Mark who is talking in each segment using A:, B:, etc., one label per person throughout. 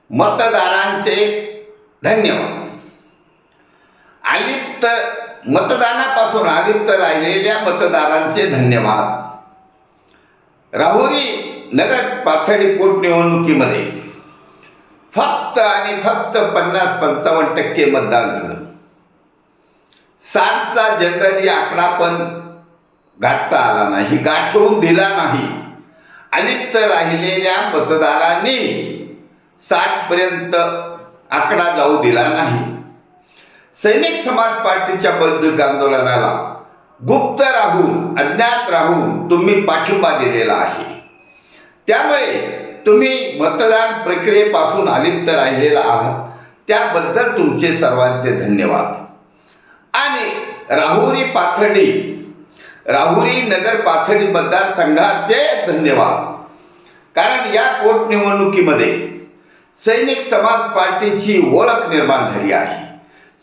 A: मतदारांचे धन्यवाद. मतदानापासून अलिप्त राहिलेल्या मतदारांचे धन्यवाद. राहुरी नगर पाथर्डी पोटनिवडणुकीमध्ये फक्त आणि फक्त 50-55% मतदान झालं. 60चा जनरली आकडा पण गाठता आला नाही, गाठवून दिला नाही. अलिप्त राहिलेल्या मतदारांनी 60 पर्यंत आकडा जाऊ दिला नाही. सैनिक समाज पार्टीच्या बौद्धिक आंदोलनाला गुप्त राहून, अज्ञात राहून तुम्ही पाठिंबा दिलेला आहे. त्यामुळे तुम्ही मतदान प्रक्रियेपासून अलिप्त राहिलेला आहात, त्याबद्दल तुमचे सर्वांचे धन्यवाद. आणि राहुरी नगर पाथर्डी मतदारसंघाचे धन्यवाद. कारण या पोटनिवडणुकीमध्ये सैनिक समाज पार्टीची ओळख निर्माण झाली आहे.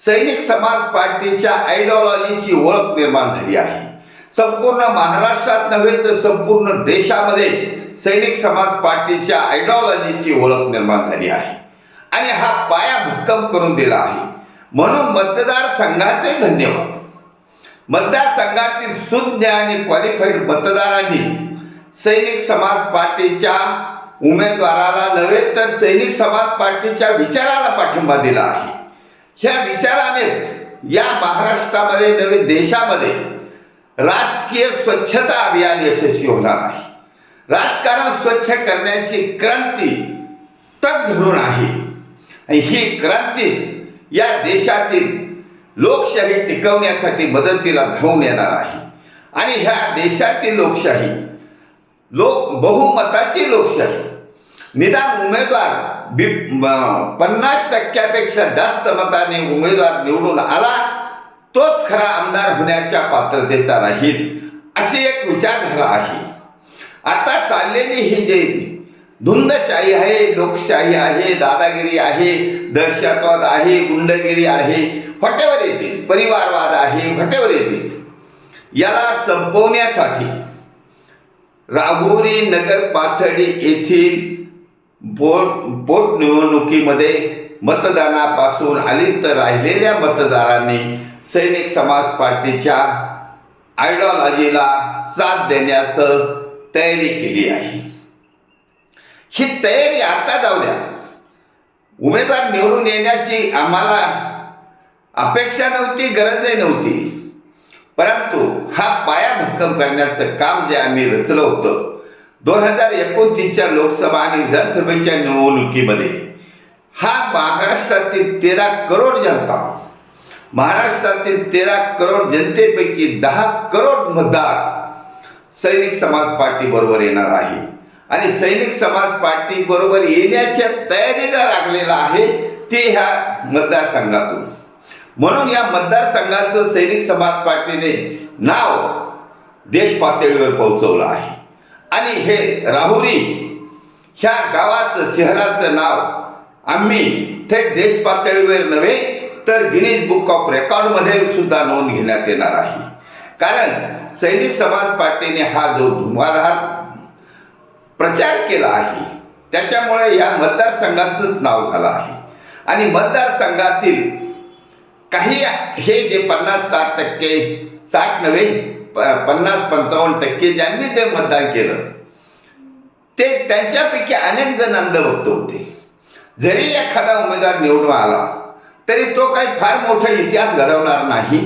A: सैनिक समाज पार्टीच्या आयडिओलॉजीची ओळख निर्माण झाली आहे. संपूर्ण महाराष्ट्रात नव्हे तर संपूर्ण देशामध्ये सैनिक समाज पार्टीच्या आयडिओलॉजीची ओळख निर्माण झाली आहे आणि हा पाया भक्कम करून दिला आहे. म्हणून मतदारसंघाचे धन्यवाद. मतदारसंघातील सुज्ञ आणि क्वालिफाईड मतदारांनी सैनिक समाज पार्टीच्या उमेदवाराला नव्हे तर सैनिक समाज पार्टीच्या विचाराला पाठिंबा दिला आहे. ह्या विचारानेच या महाराष्ट्रामध्ये नव्हे देशामध्ये राजकीय स्वच्छता अभियान यशस्वी होणार आहे. राजकारण स्वच्छ करण्याची क्रांती तग धरून आहे आणि ही क्रांतीच या देशातील लोकशाही टिकवण्यासाठी मदतीला धावून येणार आहे. आणि ह्या देशातील लोकशाही बहुमताची लोकशाही, निदान उमेदवार 50% जास्त मताने उमेदवार निवडून आला तोच खरा आमदार होण्याच्या पात्रतेचा राहील, अशी एक विचारधारा आहे. आता चाललेली ही जे धुंदशाही आहे, लोकशाही आहे, दादागिरी आहे, दहशतवाद आहे, गुंडगिरी आहे, व्हॉटेवर येतील, परिवारवाद आहे, व्हॉटेवर येतील, याला संपवण्यासाठी राहुरी नगर पाथर्डी येथील पोटनिवडणुकीमध्ये मतदानापासून अलिप्त राहिलेल्या मतदारांनी सैनिक समाज पार्टीच्या आयडिओलॉजीला साथ देण्याचं तयारी केली आहे. ही तयारी आता जाऊ द्या. उमेदवार निवडून येण्याची आम्हाला अपेक्षा नव्हती, गरजही नव्हती. परंतु हा पाया भक्कम करण्याचं काम जे आम्ही रचलं होतं 2029च्या लोकसभा आणि विधानसभेच्या निवडणुकीमध्ये, हा महाराष्ट्रातील 13 करोड जनता, महाराष्ट्रातील 13 करोड जनतेपैकी 10 करोड मतदार सैनिक समाज पार्टी बरोबर येणार आहे. आणि सैनिक समाज पार्टी बरोबर येण्याच्या तयारीला लागलेला आहे ते ह्या मतदारसंघातून. म्हणून या मतदारसंघाचं सैनिक समाज पार्टीने नाव देश पातळीवर पोहोचवलं आहे. आणि हे राहुरी ह्या गावाचं, शहराचं नाव आम्ही थेट देश पातळीवर नव्हे तर गिनीज बुक ऑफ रेकॉर्डमध्ये सुद्धा नोंद घेण्यात येणार आहे. कारण सैनिक समाज पार्टीने हा जो धुमाधार प्रचार केला आहे त्याच्यामुळे या मतदारसंघाचंच नाव झालं आहे. आणि मतदारसंघातील काही हे जे 50-60%, 60 नव्हे 50-55% ज्यांनी ते मतदान केलं ते त्यांच्यापैकी अनेक जण अंधभक्त होते. जरी एखादा उमेदवार निवडून आला तरी तो काही फार मोठा इतिहास घडवणार नाही.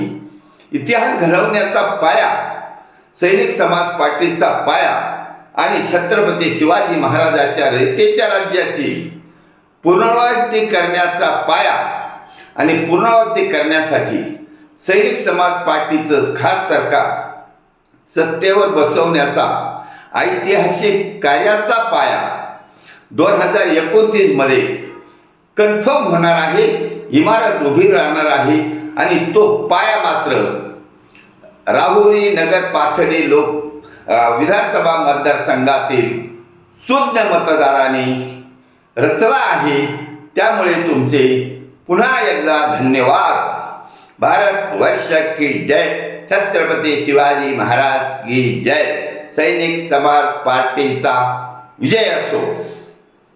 A: इतिहास घडवण्याचा पाया सैनिक समाज पार्टीचा पाया आणि छत्रपती शिवाजी महाराजांच्या रयतेच्या राज्याची पुनरावृत्ती करण्याचा पाया आणि पुनरावृत्ती करण्यासाठी सैनिक समाज पार्टीचं खास सरकार सत्तेवर बसवण्याचा ऐतिहासिक कार्याचा पाया 2029 मध्ये कन्फर्म होणार आहे. इमारत उभी राहणार आहे आणि तो पाया मात्र राहुरी नगर पाथर्डी विधानसभा मतदारसंघातील सुज्ञ मतदारांनी रचला आहे. त्यामुळे तुमचे पुन्हा एकदा धन्यवाद. भारत वर्ष की जय. छत्रपती शिवाजी महाराज की जय. सैनिक समाज पार्टीचा विजय असो.